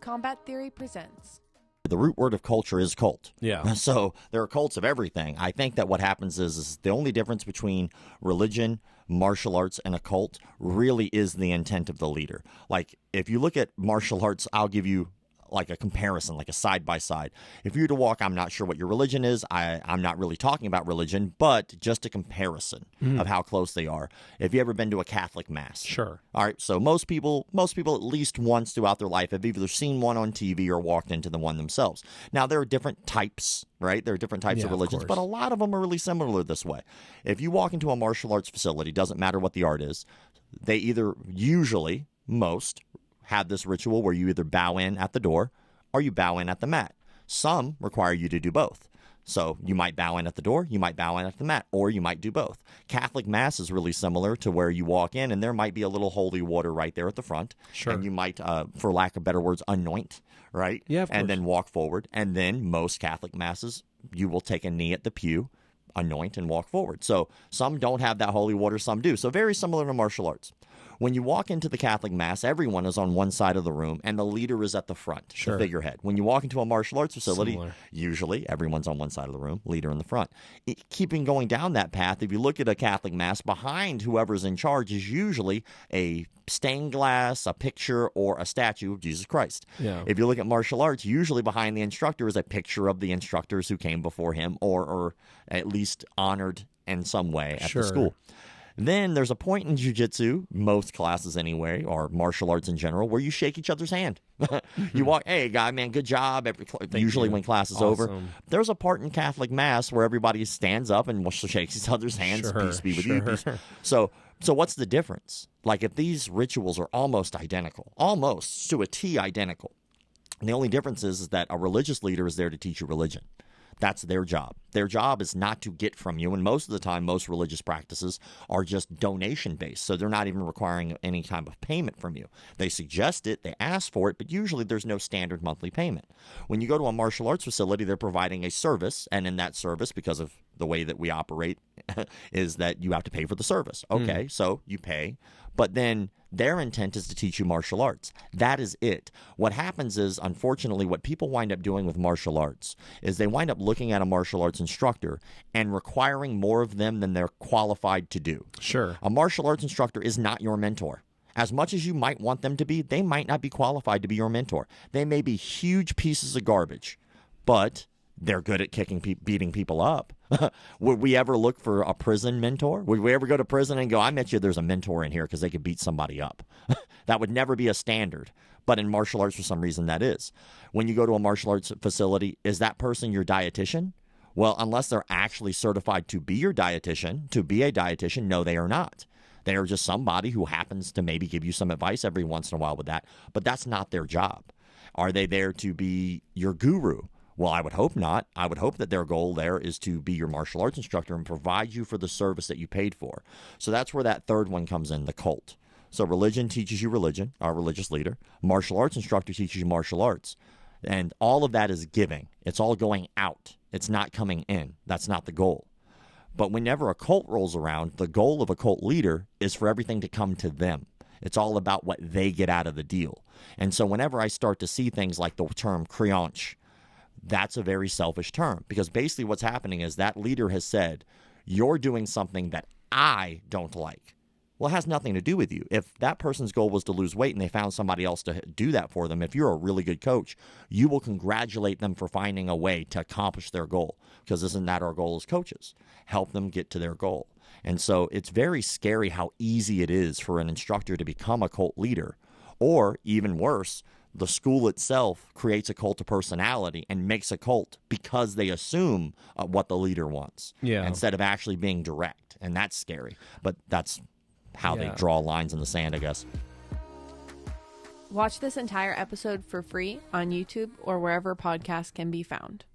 Combat Theory presents. The root word of culture is cult. Yeah. So there are cults of everything. I think that what happens is the only difference between religion, martial arts, and a cult really is the intent of the leader. Like, if you look at martial arts, I'll give you like a comparison, like a side-by-side. If you were to walk, I'm not sure what your religion is. I'm not really talking about religion, but just a comparison of how close they are. Have you ever been to a Catholic Mass? Sure. All right, so most people at least once throughout their life have either seen one on TV or walked into the one themselves. Now, there are different types, right? There are different types of religions, but a lot of them are really similar this way. If you walk into a martial arts facility, doesn't matter what the art is, they either usually, most, have this ritual where you either bow in at the door or you bow in at the mat. Some require you to do both. So you might bow in at the door, you might bow in at the mat, or you might do both. Catholic Mass is really similar to where you walk in and there might be a little holy water right there at the front. Sure. And you might, for lack of better words, anoint, right? Yeah, of course. And then walk forward. And then most Catholic Masses, you will take a knee at the pew, anoint, and walk forward. So some don't have that holy water, some do. So very similar to martial arts. When you walk into the Catholic Mass, everyone is on one side of the room, and the leader is at the front, the figurehead. When you walk into a martial arts facility, usually everyone's on one side of the room, leader in the front. Keeping going down that path, if you look at a Catholic Mass, behind whoever's in charge is usually a stained glass, a picture, or a statue of Jesus Christ. Yeah. If you look at martial arts, usually behind the instructor is a picture of the instructors who came before him, or at least honored in some way at the school. Then there's a point in jiu-jitsu, most classes anyway, or martial arts in general, where you shake each other's hand. You walk, hey, guy, man, good job. Usually when class is over. There's a part in Catholic Mass where everybody stands up and shakes each other's hands. Peace be with you. Peace. So what's the difference? Like, if these rituals are almost identical, almost to a T identical, and the only difference is that a religious leader is there to teach you religion. That's their job. Their job is not to get from you. And most of the time, most religious practices are just donation-based. So they're not even requiring any type of payment from you. They suggest it, they ask for it, but usually there's no standard monthly payment. When you go to a martial arts facility, they're providing a service. And in that service, because of the way that we operate, is that you have to pay for the service. Okay, so you pay. But then their intent is to teach you martial arts. That is it. What happens is, unfortunately, what people wind up doing with martial arts is they wind up looking at a martial arts instructor and requiring more of them than they're qualified to do. Sure. A martial arts instructor is not your mentor. As much as you might want them to be, they might not be qualified to be your mentor. They may be huge pieces of garbage, but they're good at beating people up. Would we ever look for a prison mentor? Would we ever go to prison and go, I bet you there's a mentor in here because they could beat somebody up? That would never be a standard. But in martial arts, for some reason, that is. When you go to a martial arts facility, is that person your dietitian? Well, unless they're actually certified to be your dietitian, no, they are not. They are just somebody who happens to maybe give you some advice every once in a while with that, but that's not their job. Are they there to be your guru? Well, I would hope not. I would hope that their goal there is to be your martial arts instructor and provide you for the service that you paid for. So that's where that third one comes in, the cult. So religion teaches you religion, our religious leader. Martial arts instructor teaches you martial arts. And all of that is giving. It's all going out. It's not coming in. That's not the goal. But whenever a cult rolls around, the goal of a cult leader is for everything to come to them. It's all about what they get out of the deal. And so whenever I start to see things like the term créance, that's a very selfish term, because basically what's happening is that leader has said, you're doing something that I don't like. Well, it has nothing to do with you. If that person's goal was to lose weight and they found somebody else to do that for them, if you're a really good coach, you will congratulate them for finding a way to accomplish their goal, because isn't that our goal as coaches? Help them get to their goal. And so it's very scary how easy it is for an instructor to become a cult leader, or even worse, the school itself creates a cult of personality and makes a cult because they assume what the leader wants instead of actually being direct. And that's scary. But that's how they draw lines in the sand, I guess. Watch this entire episode for free on YouTube or wherever podcasts can be found.